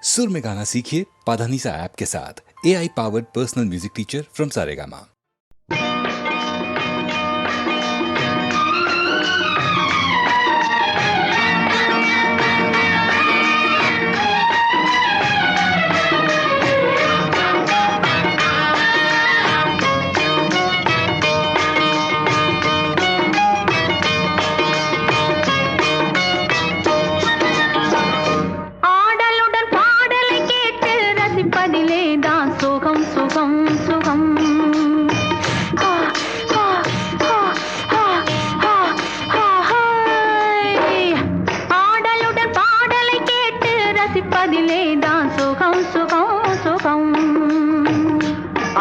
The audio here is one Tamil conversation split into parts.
सुर में गाना सीखिए पाधानीसा ऐप के साथ। AI powered personal music teacher from Saregama.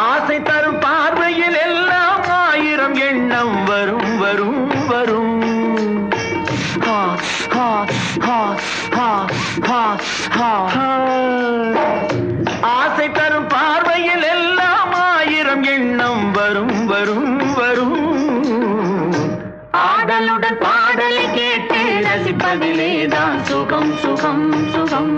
ஆசை தரும் பார்வையில் எல்லாம் ஆயிரம் எண்ணம் வரும் வரும் வரும். ஆசை தரும் பார்வையில் எல்லாம் ஆயிரம் எண்ணம் வரும் வரும் வரும். ஆடலுடன் பாடலை கேட்டு ரசிப்பதிலேதான் சுகம் சுகம் சுகம்.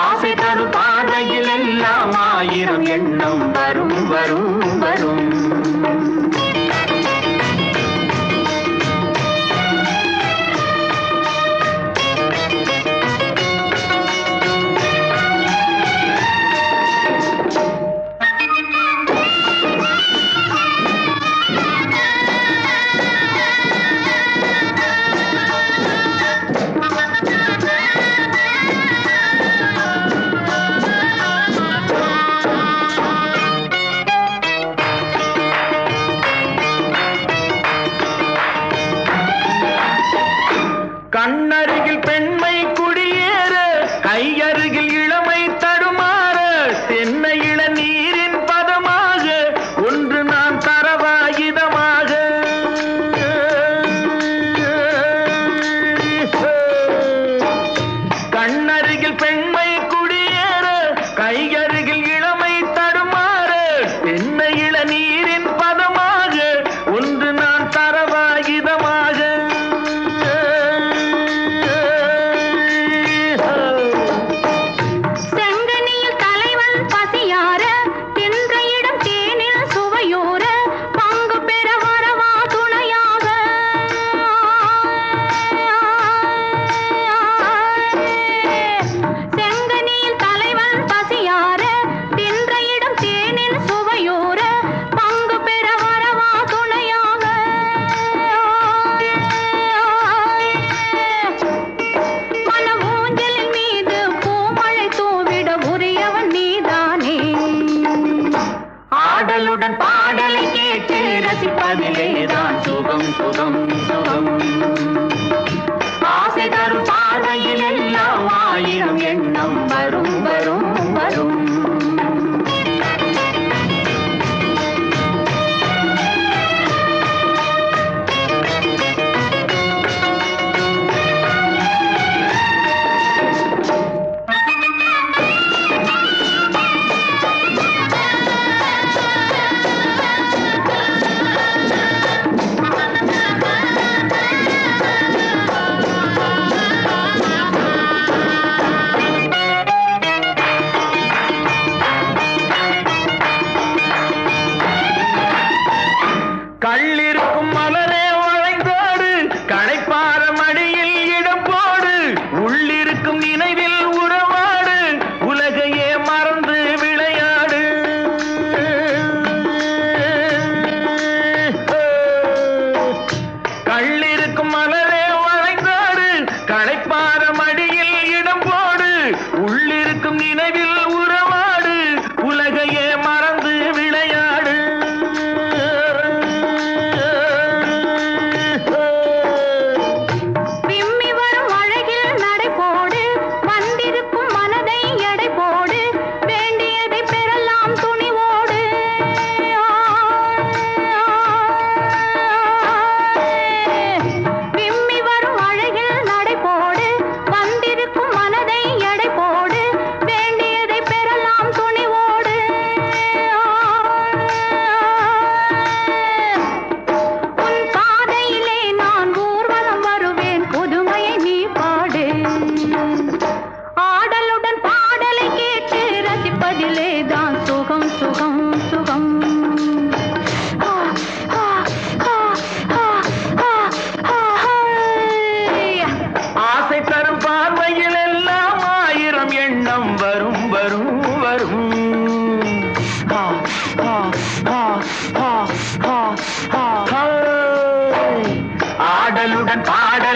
ஆசை தரும் பார்வையில் எல்லாம் ஆயிரம் எண்ணம் வரும் வரும் வரும். கண்ணருகில் பெண்மை குடியேற, கையருகில் இளமை தடுமாற, தென்னை இளநீரின் பதமாக ஒன்று நான் தரவாயுதமாக. கண்ணருகில் பெண்மை குடியேற, கையருகில் இளமை தடுமாற, தென்னை இளநீரின் பதமாக ஒன்று நான் தரவாயுதமாக. ஆடலுடன் பாடலை கேட்டு ரசிப்பதிலேதான் சுகம் சுகம் சுகம். ஆசை தரும் பார்வையில் எல்லாம் ஆயிரம் எண்ணம் வரும் வரும் வரும்.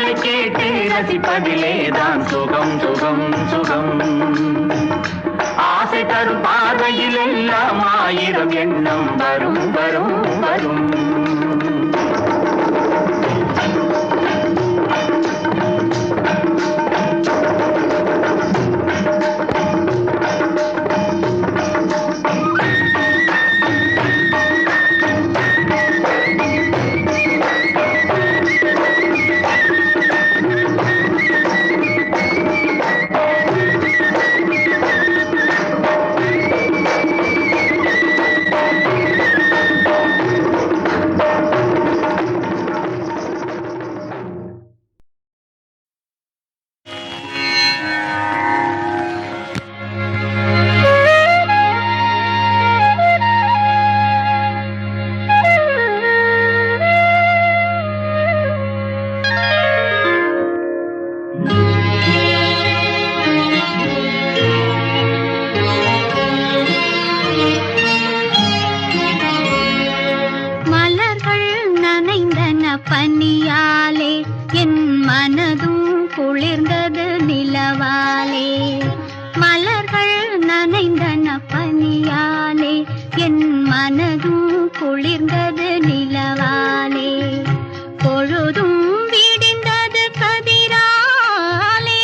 அதை கேட்டு ரசிப்பதிலேதான் சுகம் சுகம் சுகம். ஆசை தரும் பார்வையில் எல்லாம் ஆயிரம் எண்ணம் வரும் வரும் வரும். பனியாலே என் மனதும் குளிர்ந்தது நிலவாலே. மலர்கள் நனைந்தன பனியாலே என் மனதும் குளிர்ந்தது நிலவாலே. பொழுதும் விடிந்தது கதிராலே,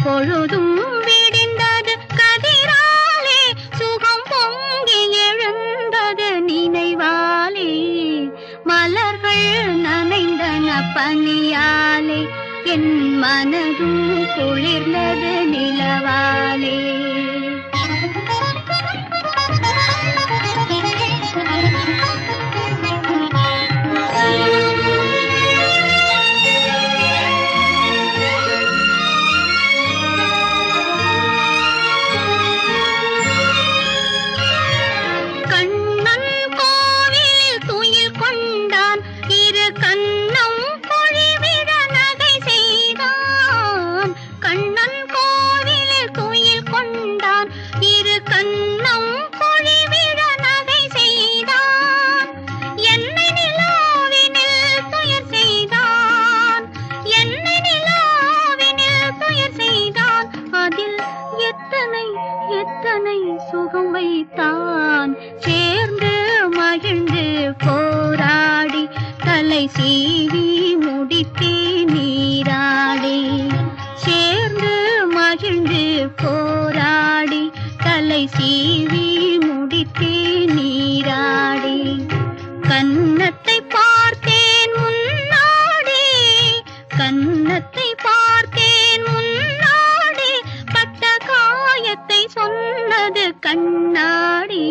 பொழுதும் விடிந்தது கதிராலே. சுகம் பொங்கி எழுந்தது நினைவாலே. மலர்கள் நனைந்தன பனியாலே என் மனதும் குளிர்ந்தது நிலவாலே. எத்தனை சுகம் வைத்தான் சேர்ந்து மகிழ்ந்து போராடி தலை சீவி முடித்தே நீராடி. சேர்ந்து மகிழ்ந்து போராடி தலை சீவி முடித்தே நீராடி. கன்னத்தை பார்த்தேன் முன்னாடி, கன்னத்தை பார்த்தேன் முன்னாடி. பட்ட காயத்தை சொன்னது கண்ணாடி.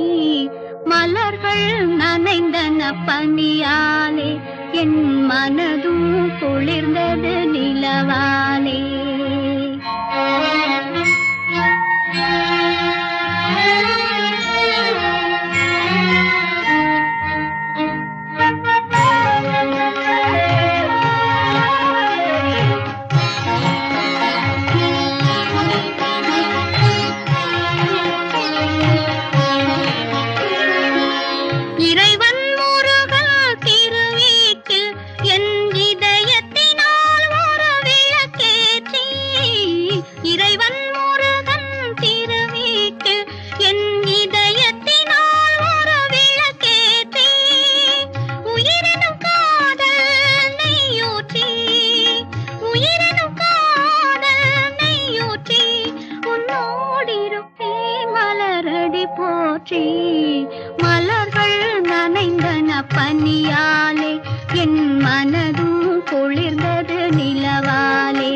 மலர்கள் நனைந்தன பனியாலே என் மனதும் குளிர்ந்தது நிலவாலே. இறைவன் முருகன் திருவீட்டில் என் இதயத்தினால் ஒரு விளக்கேற்றி. இறைவன் முருகன் திருவீட்டில் என் இதயத்தினால் ஒரு விளக்கேற்றி. உயிரினும் காதல் நெய்யூற்றி, உயிரினும் காதல் நெய்யூற்றி. உன்னோடிருப்பே மலரடி போற்றி. மலர்கள் நனைந்தன பனியாலே என் மனதும் குளிர்ந்தது நிலவாலே.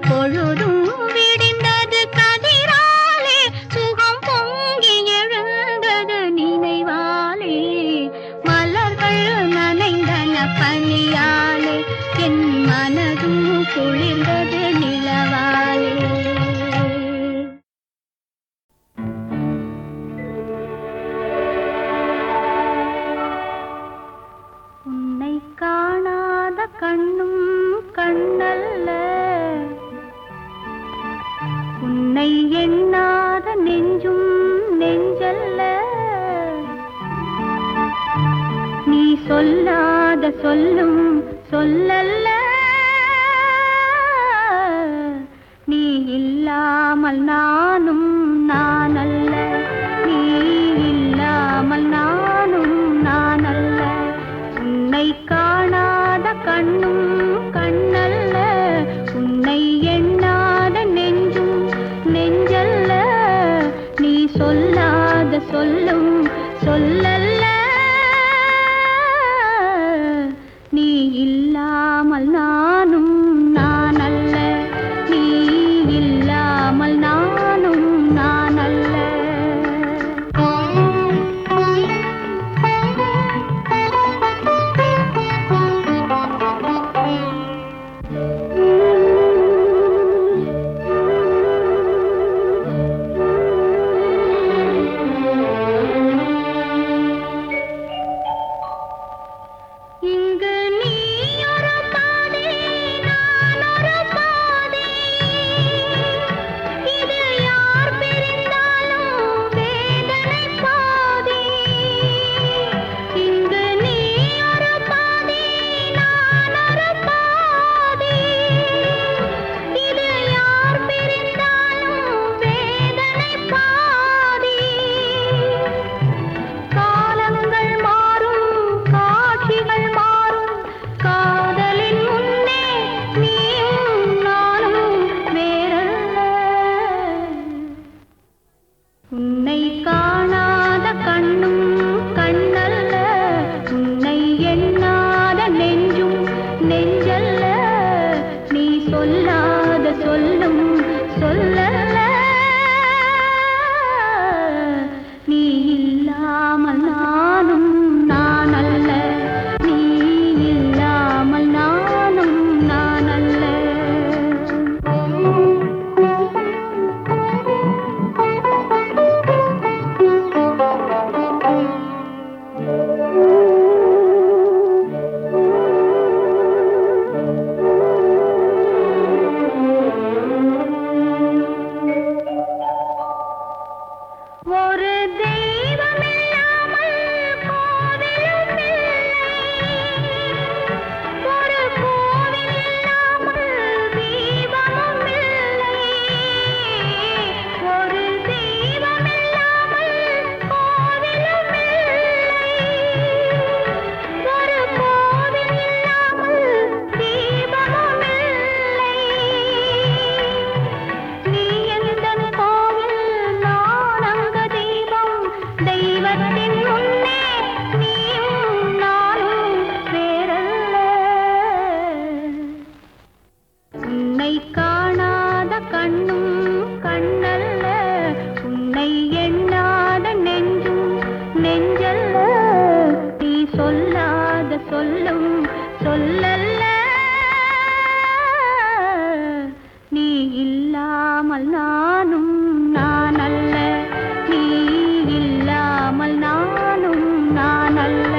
பொழுதும் விடிந்தது கதிராலே சுகம் பொங்கி எழுந்தது நினைவாலே. மலர்கள் நனைந்தன பனியாலே என் மனதும் குளிர்ந்தது நிலவாலே. காணாத கண்ணும் கண்ணல்ல, உன்னை எண்ணாத நெஞ்சும் நெஞ்சல்ல. நீ சொல்லாத சொல்லும் சொல்லல்ல நீ இல்லாமல் நானும் நானல்ல நீ இல்லாமல் நானும் நானல்ல உன்னை காணாத கண்ணும் கண்ணல்ல உன்னை எண்ணாத நெஞ்சும் நெஞ்சல்ல நீ சொல்லாத சொல்லும் சொல்லல்ல நீ இல்லாமல் நானும் நானல்ல நீ இல்லாமல் நானும் நானல்ல இங்கு நீ ஒரு பாதி நான் ஒரு பாதி இது யார் பிரிந்தாலும் வேதனை பாதி இங்கு நீ ஒரு பாதி நான் ஒரு பாதி இது யார் பிரிந்தாலும் வேதனை பாதி காலங்கள் மாறும் காட்சிகள் மாறும் காதலின் முன்னே நீயும் நானும் வேறல்ல உன்னை காணாத கண்ணும் கண்ணல்ல உன்னை எண்ணாத நெஞ்சும் நெஞ்சல்ல நீ சொல்லாத சொல்லும் சொல்லல்ல நீ இல்லாமல் நானும் நானல்ல நீ இல்லாமல் நானும் நானல்ல ஒரு தெய்வமில்லாமல் கோவிலும் இல்லை ஒரு கோவில் இல்லாமல் தீபமும் இல்லை ஒரு தெய்வமில்லாமல் கோவிலும் இல்லை ஒரு கோவில் இல்லாமல் தீபமும் இல்லை நீ எந்தன் கோவில் நான் அங்க தீபம் தெய்வத்தின் முன்னே நீயும் நானும் வேறல்ல உன்னை காணாத கண்ணும் கண்ணல்ல உன்னை எண்ணாத நெஞ்சும் நெஞ்சல்ல நீ சொல்லாத சொல்லும் சொல்லல்ல நீ இல்லாமல் நானும் நானல்ல நீ இல்லாமல் நானும் நானல்ல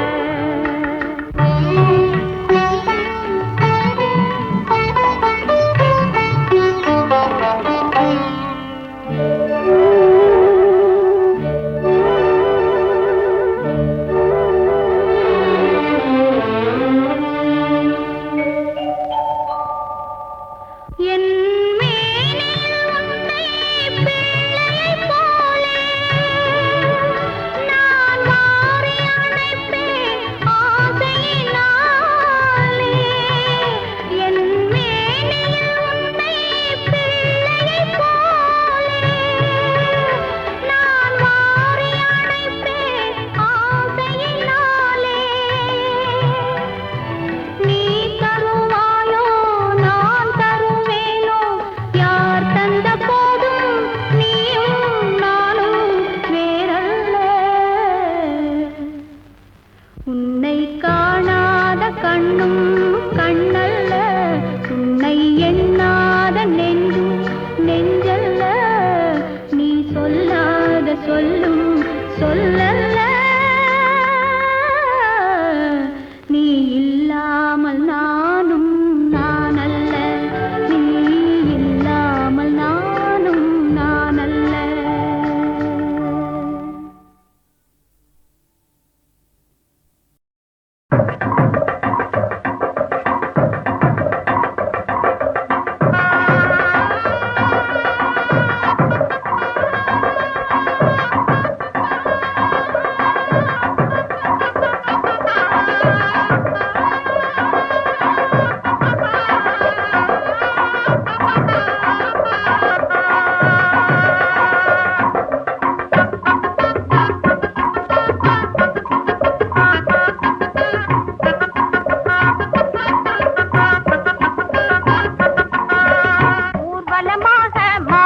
என் மேனில் உன்னை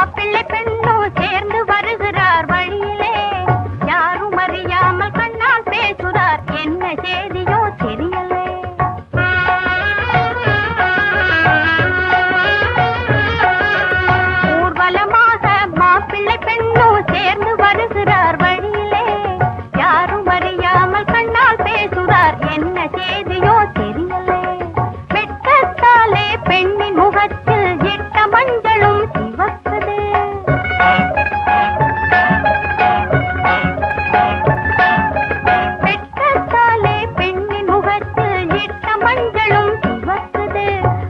மாப்பிள்ளை பெண்ணும் சேர்ந்து வருகிறார் வழியிலே, யாரும் அறியாமல் கண்ணால் பேசுறார், என்ன செய்தியோ தெரியலே. ஊர்வலமாக மாப்பிள்ளை பெண்ணும் சேர்ந்து வருகிறார் வழியிலே, யாரும் அறியாமல் கண்ணால் பேசுறார், என்ன செய்தியோ தெரியலே. வெட்கத்தாலே பெண்ணின் முகத்தில் இட்ட மஞ்சளும் சிவக்குது. வெட்கத்தாலே பெண்ணின் முகத்தில் இட்ட மஞ்சளும் சிவக்குது.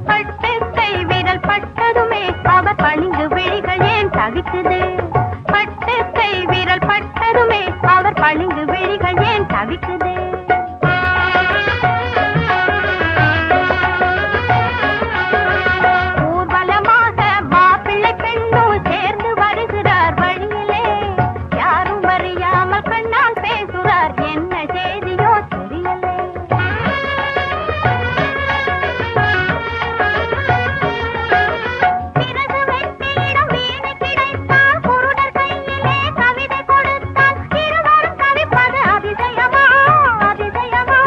பட்டு கை விரல் பட்டதுமே அவர் பளிங்கு விழிகள் ஏன் தவிக்குது. பட்டு கை விரல் பட்டதுமே அவர் பளிங்கு விழிகள் ஏன் தவிக்குது. ஊர்வலமாக மாப்பிள்ளை பெண்ணும் சேர்ந்து வருகிறார் வழியிலே, யாரும் அறியாமல் கண்ணால் பேசுறார், என்ன செய்தியோ தெரியலே. பிறகு வெற்றியிடம் வீணை கிடைத்தால், குருடர் கையிலே கவிதை கொடுத்தால், இருவரும் தவிப்பது அதிசயமா அதிசயமா.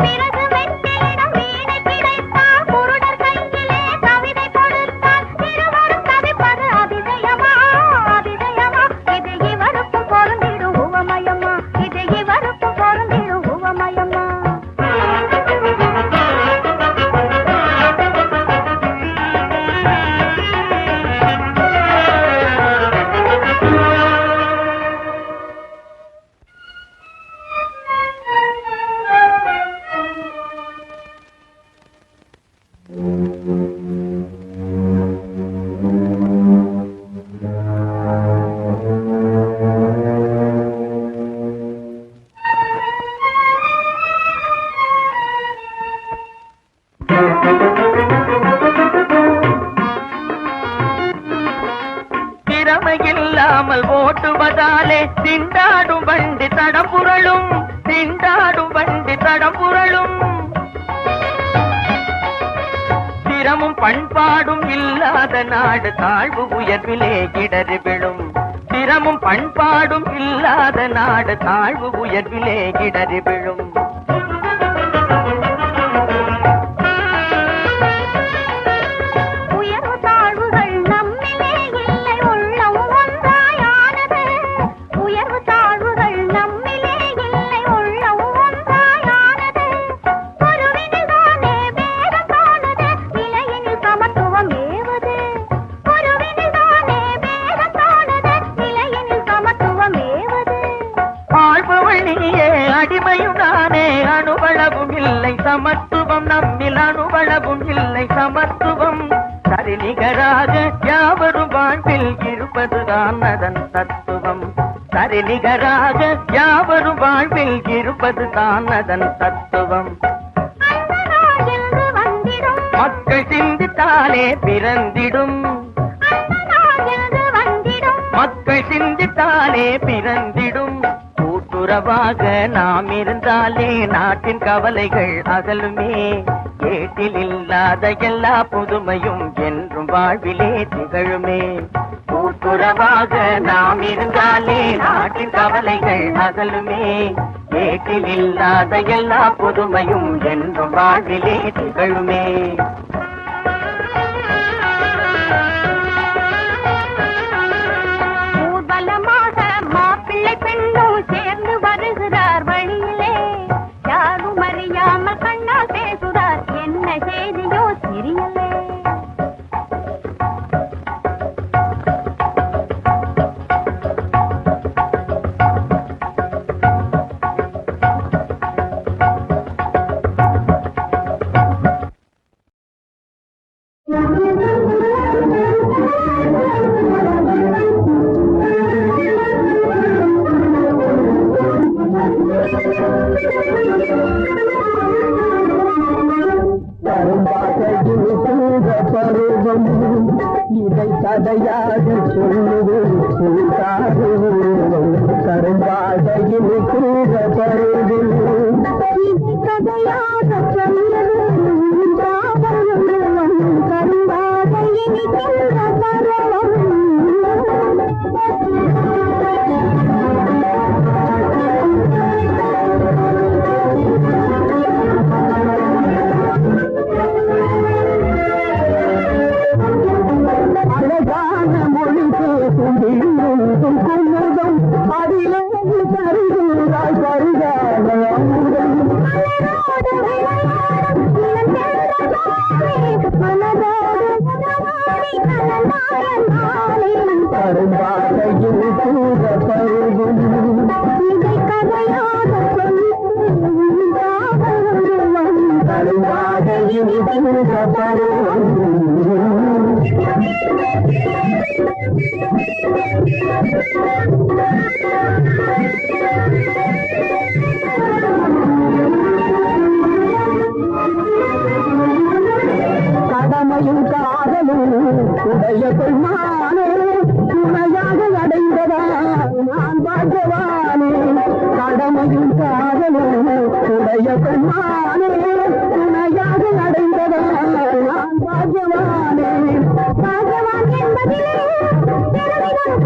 பிறகு வெற்றியிடம் வீணை கிடைத்தால், குருடர் கையிலே கவிதை கொடுத்தால், இருவரும் தவிப்பது அதிசயமா அதிசயமா. இது இவருக்கும் பொருந்திடும் உவமயமா, இது இவருக்கும் பொருந்திடும் உவமயமா. திறமையில்லாமல் ஓட்டுவதாலே திண்டாடும் வண்டி தடம் புரளும், திண்டாடும் வண்டி தடம் புரளும். திறமும் பண்பாடும் இல்லாத நாடு தாழ்வு உயர்விலே இடறி விழும். திறமும் பண்பாடும் இல்லாத நாடு தாழ்வு உயர்விலே இடறி விழும். உயர்வு தாழ்வுகள் நம்மிலே இல்லை, உள்ளம் ஒன்றாயானது. உயர்வு தாழ்வுகள் நம்மிலே இல்லை, உள்ளம் ஒன்றாயானது. குருவினில்தானே பேதம் காணுது, நிலையினில் சமத்துவம் ஏவுது. குருவினில்தானே பேதம் காணுது, நிலையினில் சமத்துவம் ஏவுது. ஆழ்பவள் நீயே அடிமையும் நானே, அணுவளவும் இல்லை சமத்துவம் நம்மில், அணுவளவும் இல்லை சமத்துவம். சரிநிகராக யாவரும் வாழ்வில் இருப்பதுதான் அதன் தத்துவம். சரிநிகராக யாவரும் வாழ்வில் இருப்பதுதான் அதன் தத்துவம். அந்த நாள் என்று வந்திடும், மக்கள் சிந்தித்தாலே பிறந்திடும், அந்த நாள் என்று வந்திடும். மக்கள் சிந்தித்தாலே பிறந்திடும். கூட்டுறவாக நாம் இருந்தாலே நாட்டின் கவலைகள் அகலுமே. ஏட்டில் இல்லாத எல்லா புதுமையும் என்றும் வாழ்விலே திகழுமே. கூட்டுறவாக நாம் இருந்தாலே நாட்டின் கவலைகள் அகலுமே. ஏட்டில் இல்லாத எல்லா புதுமையும் என்றும் வாழ்விலே திகழுமே. ஊர்வலமாக மாப்பிள்ளை பெண்ணும் சேர்ந்து வருகிறார் வழியிலே, யாரும் அறியாமல் கண்ணால் பேசுறார், என்ன செய்தியோ தெரியலே. இதை கதையாக சொல்லுவது கரும்பாதையில் கூட பருவில் இதை கதையாக சொல்லுவது கரும்பாதையில் கூட பருகும் இதை கதையாக கரும்பாதையில் கூட பருகும் கடமையும் காதலும் உடைய பெண்மானே துணையாக அடைந்ததா நான் பாஜவானே கடமையும் காதலும் உடைய பெண்மானே துணையாக அடைந்ததா நான் பாஜவானே பாகவான் என்பதிலே பெருமிதம்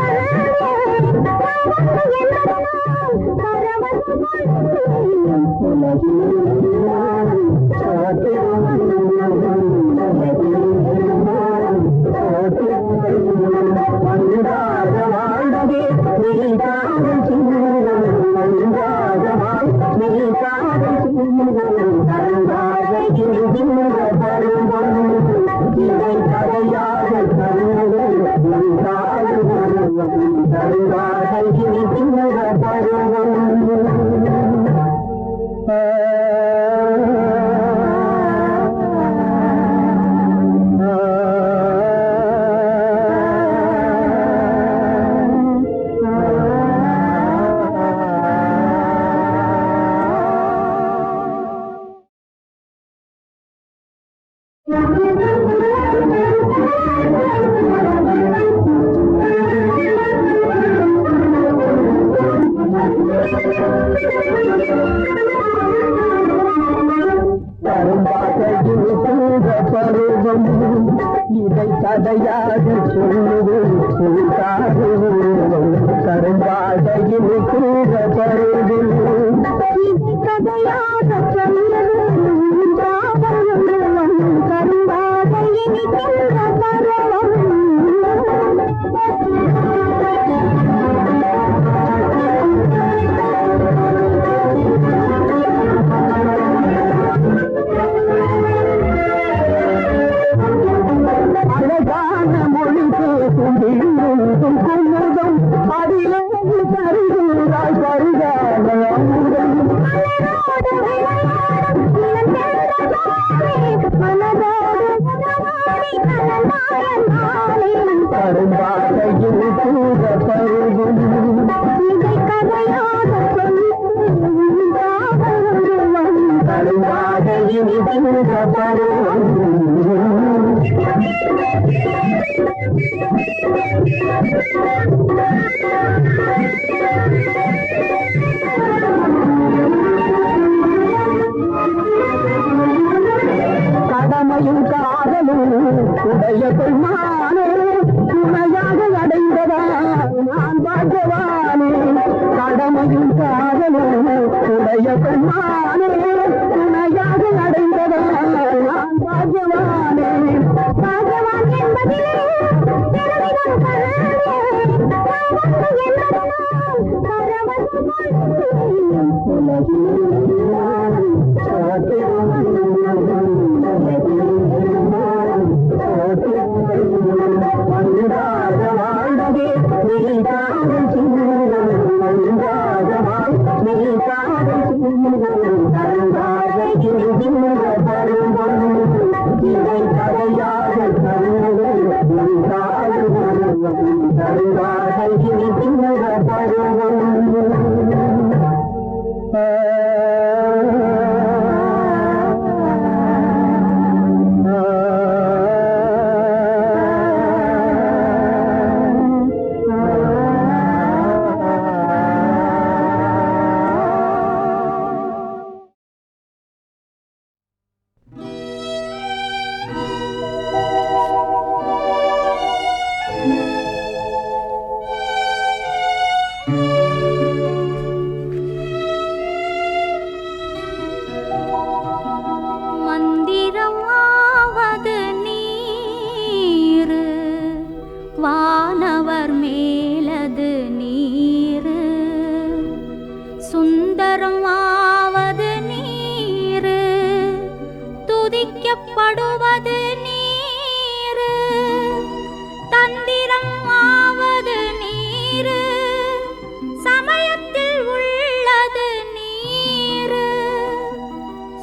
பருவம் இதை கதையாக சொல்லுவோம் கரும்பாதையில் கூட பருவம் இதை கதையாக சொல்லுவோம் கரும்பாக இனிக்கின்ற பருவம் அழகான மொழி பேசும் குமுதம் அதிலே தருகிறாய் பருகான அமுதம் கரும்பாதையில் கூட பருவம் இதை கதையாக சொல்லுவோம் கரும்பாதையில் கூட பருவம் கடமையும் காதலும் உடைய பெண்மானே துணையாக அடைந்ததா நான் பாஜவானே கடமையும் காதலும் உடைய பெண்மானே துணையாக அடைந்ததா நான் பாஜவானே பாகவான் என்பதிலே பெருமிதம் வாழ்ந்ததே குடிக்கப்படுவது நீர், தந்திரம் ஆவது நீர், சமயத்தில் உள்ளது நீர்.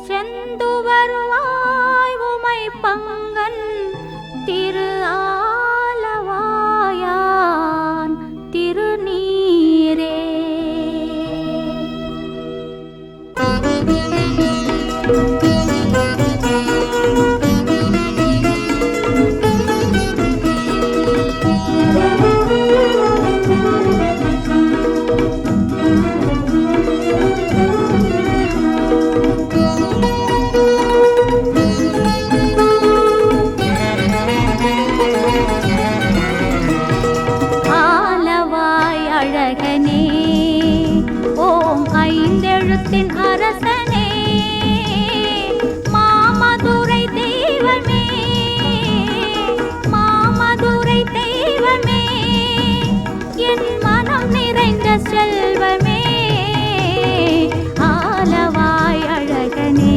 செந்து வருவாய் உமை பங்கன் திரு ஆலவாயான் திருநீரே. அரசனே மாமதுரை தெய்வமே, மாமதுரை தெய்வமே, என் மனம் நிறைந்த செல்வமே, ஆலவாய் அழகனே.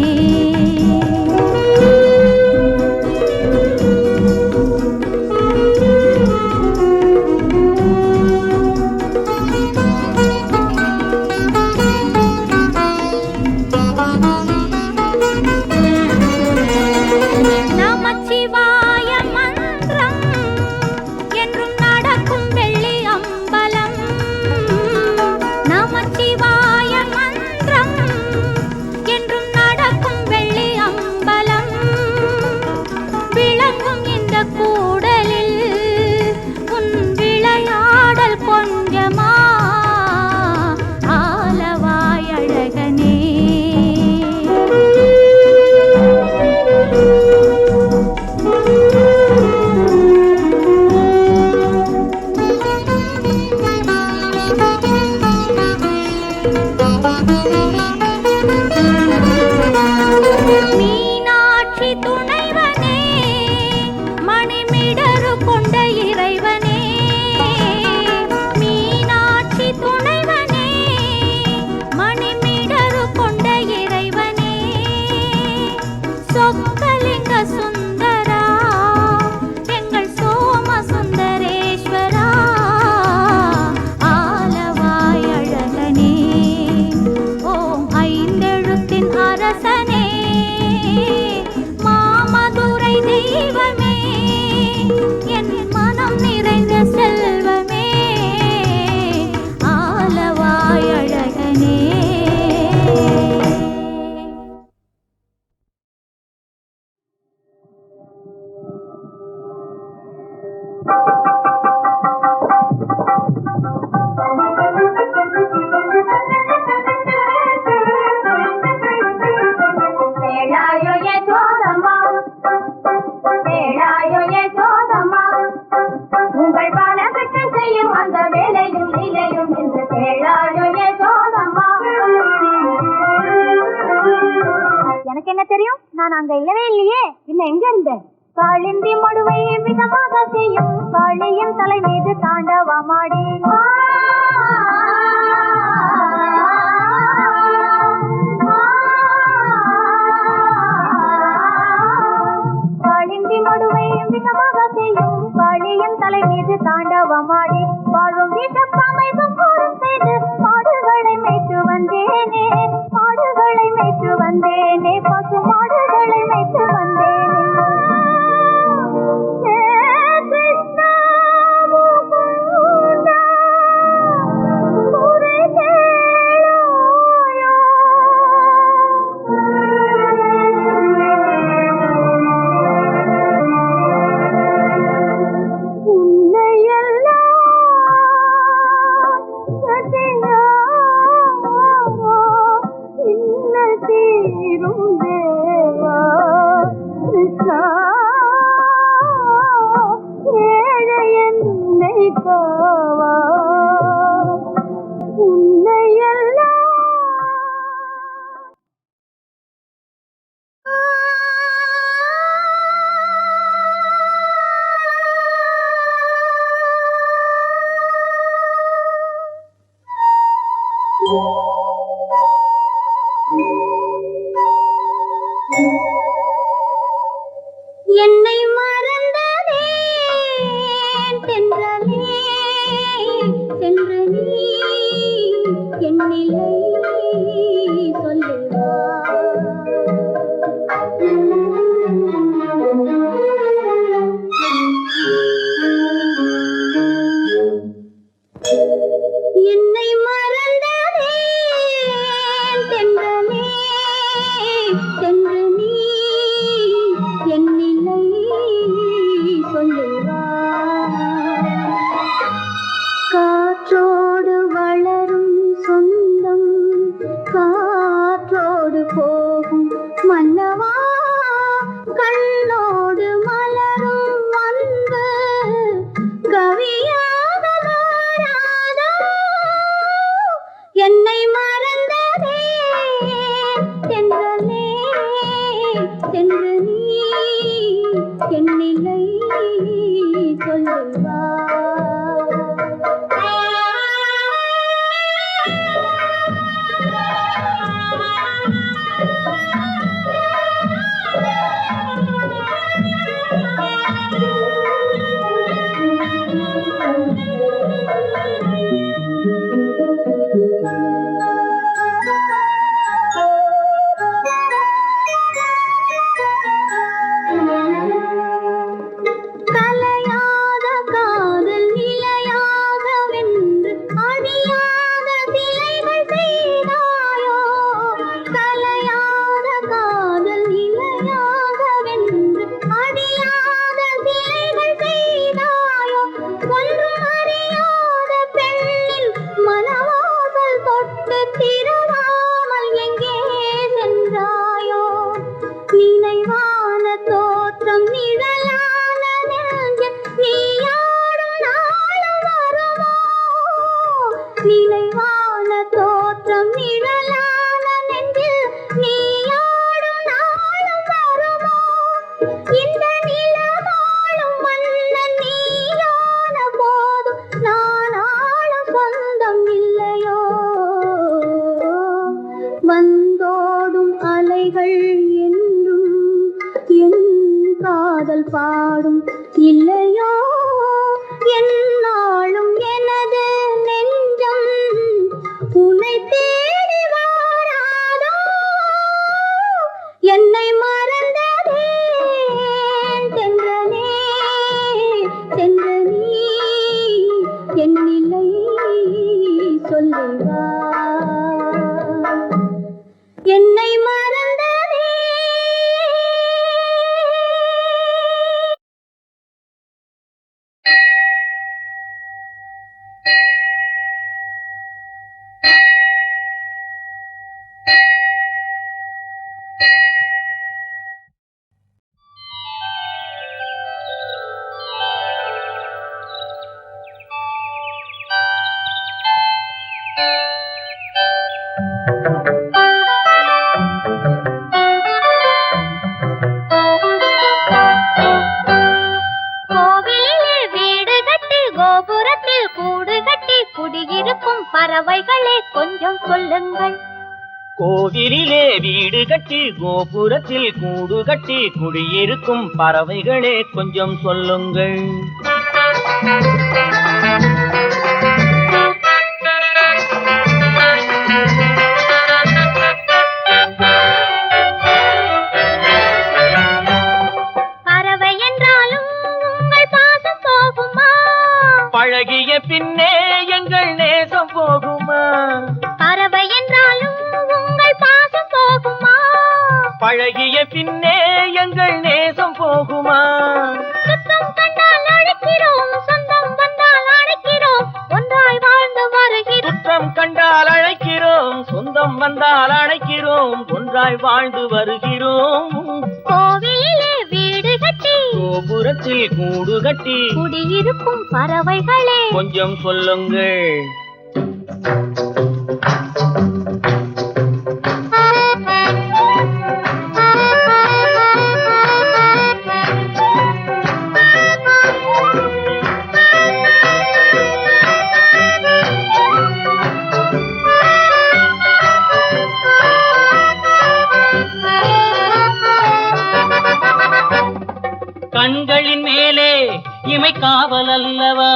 எனக்கு என்ன தெரியும், நான் அங்க இல்லவே இல்லையே. இல்ல எங்க இருந்தேன்? காளிந்தி மடுவை விதமாக செய்யும் காளியின் தலை மீது தாண்டவமாடி, காளிந்தி மடுவை விதமாக செய்யும் காளியின் தலை மீது தாண்டவமாடி, வாழும் வீட்டப்பாமைக்கும் போரும் செய்து மாடுகளை மேய்த்து வந்தேனே, மாடுகளை மேய்த்து வந்தேனே, பசு மாடுகளை மேய்த்து வந்தேனே. என்னை மறந்ததே தென்றலே சென்று நீ என்னில்லை சொல்லுவா என்னை மறந்ததே தென்றலே சென்று நீ என்னில்லை சொல்லுவா காற்றோடு வளரும் சொந்தம் காற்றோடு போகும் மன்னவா கண்ணோடு மலரும் அன்பு கவியாக மாறாதோ என்னை மறந்ததே தென்றலே சென்று நீ என்னில்லை சொல்லுவா கலையாத காதல் நிலையாக வென்று அழியாத சிலைகள் செய்தாயோ கலையாத காதல் நிலையாக வென்று அழியாத சிலைகள் செய்தாயோ ஒன்றும் அறியாத பெண்ணின் மனவாசல் தொட்டு திருவாமல் எங்கே சென்றாயோ நினைவான தோற்றம் நிழலான நெஞ்சில் நீயாடும் நாளும் வருமோ நினைவான தோற்றம் நிழலான நெஞ்சில் நீயாடும் நாளும் வருமோ இந்த நிலவாழும் மன்னன் நீயான போதும் நான் ஆளும் சொந்தம் இல்லையோ வந்தோடும் அலைகள் என்றும் என் காதல் பாடும் இல்லையோ என்னாலும் எனது நெஞ்சம் உன்னை தேடி வாராதோ என்னை மறந்ததே தென்றலே சென்று நீ என்னில்லை சொல்லுவா என்னை மறந்ததே கோவிலிலே வீடு கட்டி கோபுரத்தில் கூடு கட்டி குடியிருக்கும் பறவைகளே கொஞ்சம் சொல்லுங்கள் கோவிலிலே வீடு கட்டி கோபுரத்தில் கூடு கட்டி குடியிருக்கும் பறவைகளே கொஞ்சம் சொல்லுங்கள் பறவை என்றாலும் உங்கள் பாசம் போகுமா பழகிய பின்னே எங்கள் நேசம் போகுமா பறவை என்றாலும் உங்கள் பாசம் போகுமா பழகிய பின்னே எங்கள் நேசம் போகுமா சுத்தம் கண்டால் அழைக்கிறோம் சொந்தம் வந்தால் அழைக்கிறோம் ஒன்றாய் வாழ்ந்து வருகிறோம் சுற்றம் கண்டால் அழைக்கிறோம் சொந்தம் வந்தால் அழைக்கிறோம் ஒன்றாய் வாழ்ந்து வருகிறோம் கோவிலிலே வீடு கட்டி கோபுரத்தில் கூடு கட்டி குடியிருக்கும் பறவைகளே கொஞ்சம் சொல்லுங்கள் கண்களின் மேலே இமை காவல் அல்லவா,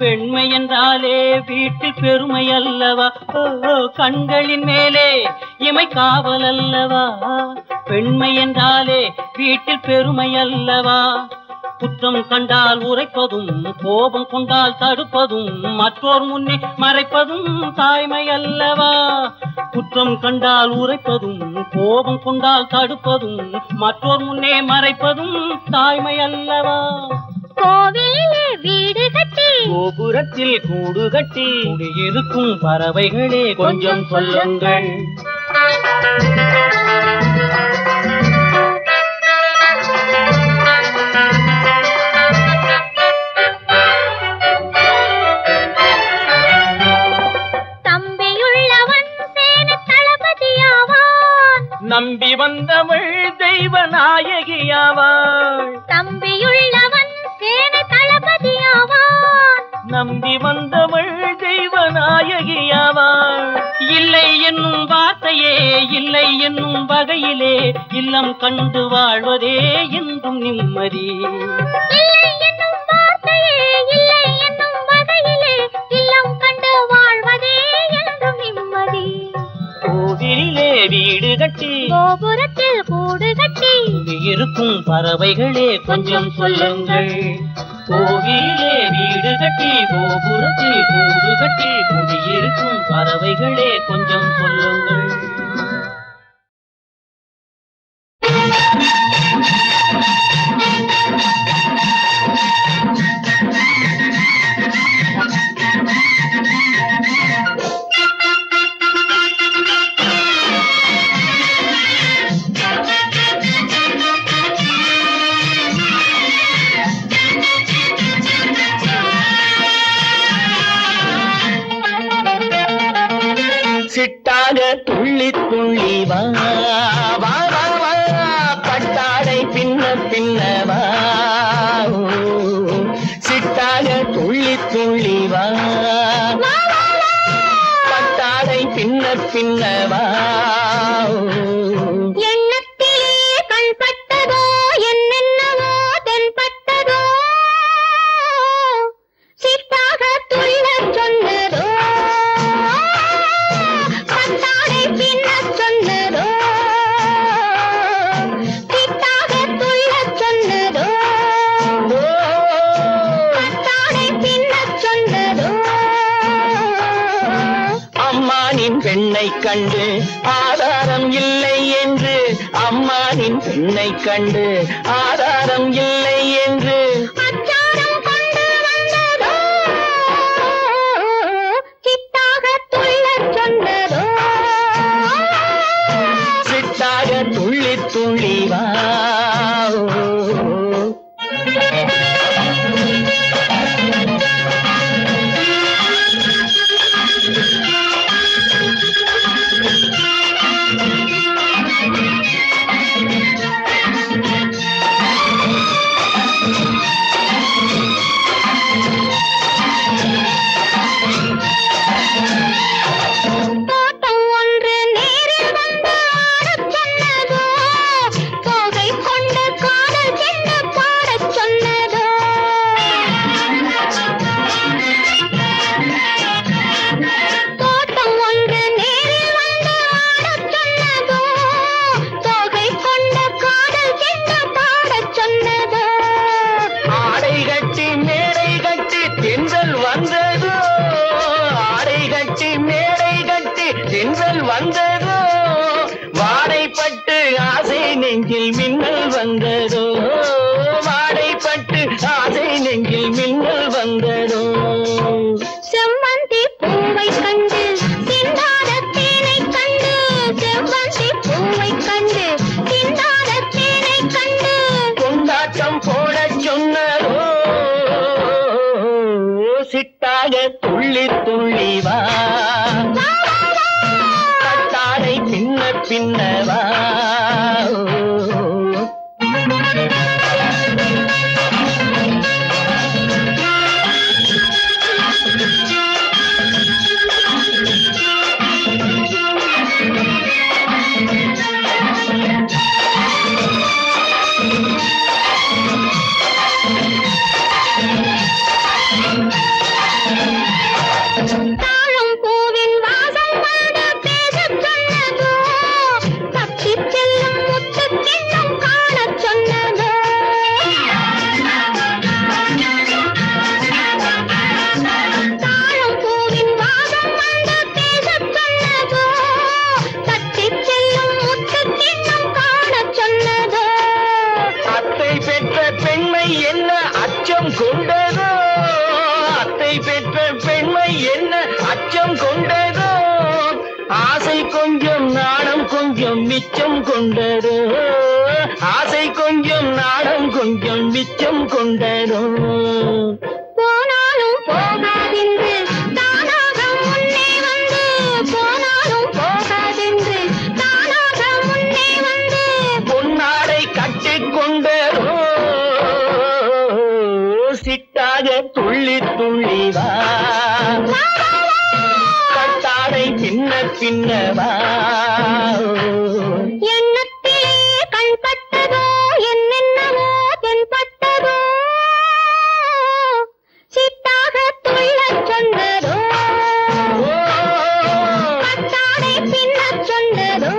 பெண்மை என்றாலே வீட்டில் பெருமை அல்லவா. கண்களின் மேலே இமை காவல் அல்லவா, பெண்மை என்றாலே வீட்டில் பெருமை அல்லவா. குற்றம் கண்டால் உரைப்பதும், கோபம் கொண்டால் தடுப்பதும், மற்றோர் முன்னே மறைப்பதும் தாய்மை அல்லவா. குற்றம் கண்டால் உரைப்பதும், கோபம் கொண்டால் தடுப்பதும், மற்றோர் முன்னே மறைப்பதும் தாய்மை அல்லவா. கோவிலே வீடு கட்டி, கோபுரத்தில் கூடு கட்டி, இருக்கும் பறவைகளே கொஞ்சம் சொல்லுங்கள். நம்பி வந்தவள் தெய்வ நாயகியாவாள், தம்பியுள்ளவன் சேனை தளபதியாவான். நம்பி வந்தவள் தெய்வ நாயகியாவாள். இல்லை என்னும் வார்த்தையே இல்லை என்னும் வகையிலே இல்லம் கண்டு வாழ்வதே என்றும் நிம்மதி. இல்லை என்னும் வார்த்தையே இல்லை என்னும் வகையிலே இல்லம் கண்டு வாழ்வதே என்றும் நிம்மதி. கோவிலே வீடு கட்டி, கோபுரத்தில் கூடு கட்டி, இருக்கும் பறவைகளே கொஞ்சம் சொல்லுங்கள். கோவிலே வீடு கட்டி, கோபுரத்தில் கூடு கட்டி, குடியிருக்கும் பறவைகளே கொஞ்சம் சொல்லுங்கள். சிட்டாக துள்ளி துள்ளி வா வா வா வா, பட்டாடை பின்ன பின்னவா. சிட்டாக துள்ளி துள்ளி வா, பட்டாடை பின்ன பின்னவா. எண்ணத்திலே கண்பட்டதோ என்னென்னவோ தென்பட்டதோ, சிட்டாக துள்ளச் சொன்னதோ, பட்டாடை பின்னச் சொன்னதோ, சிட்டாக துள்ளச் சொன்னதோ, பட்டாடை பின்னச் சொன்னதோ. அம்மானின் பெண்ணை கண்டு ஆதாரம் இல்லை என்று, அம்மானின் பெண்ணை கண்டு ஆதாரம் இல்லை என்று அச்சாரம் கொண்டு வந்ததோ, சிட்டாக துள்ளச் சொன்னதோ. சிட்டாக துள்ளி துள்ளி வா. தோட்டம் ஒன்று நேரில் வந்து ஆடச் சொன்னதோ, தோகை கொண்டு காதல் சென்று பாடச் சொன்னதோ. தோட்டம் ஒன்று நேரில் வந்து ஆடச் சொன்னதோ, தோகை கொண்டு காதல் சென்று பாடச் சொன்னதோ. ஆடை கட்டி மேடை கட்டி தென்றல் வந்ததோ, ஆடை கட்டி மேடை கட்டி தென்றல் வந்ததோ, வாடைப்பட்டு ஆசை நெஞ்சில் மின்னல் வந்ததோ, வாடைப்பட்டு ஆசை நெஞ்சில் மின்னல் வந்ததோ. செவ்வந்தி பூவை கண்டு சிந்தாத தேனை கண்டு, செவ்வந்தி பூவை கண்டு சிந்தாத தேனை கண்டு, கொண்டாட்டம் போடச் சொன்னதோ, சிட்டாக துள்ளி துள்ளி வா, பட்டாடை பின்ன பின்னவா. பெற்ற பெண்மை என்ன அச்சம் கொண்டதோ, அத்தை பெற்ற பெண்மை என்ன அச்சம் கொண்டதோ, ஆசை கொஞ்சம் நாணம் கொஞ்சம் மிச்சம் கொண்டதோ, ஆசை கொஞ்சம் நாணம் கொஞ்சம் மிச்சம் கொண்டதோ. போனாலும் போகாதென்று தானாக முன்னே வந்து, போனாலும் போகாதென்று தானாக முன்னே வந்து, பொன்னாடை கட்டிக் கொண்டதோ, சிட்டாக துள்ளி துள்ளி வா, கட்டாடை பின்ன பின்னவா. எண்ணத்திலே கண்பட்டதோ என்னென்னவோ தென்பட்டதோ, சிட்டாக துள்ளச் சொன்னதோ, கட்டாடை பின்னச் சொன்னதோ.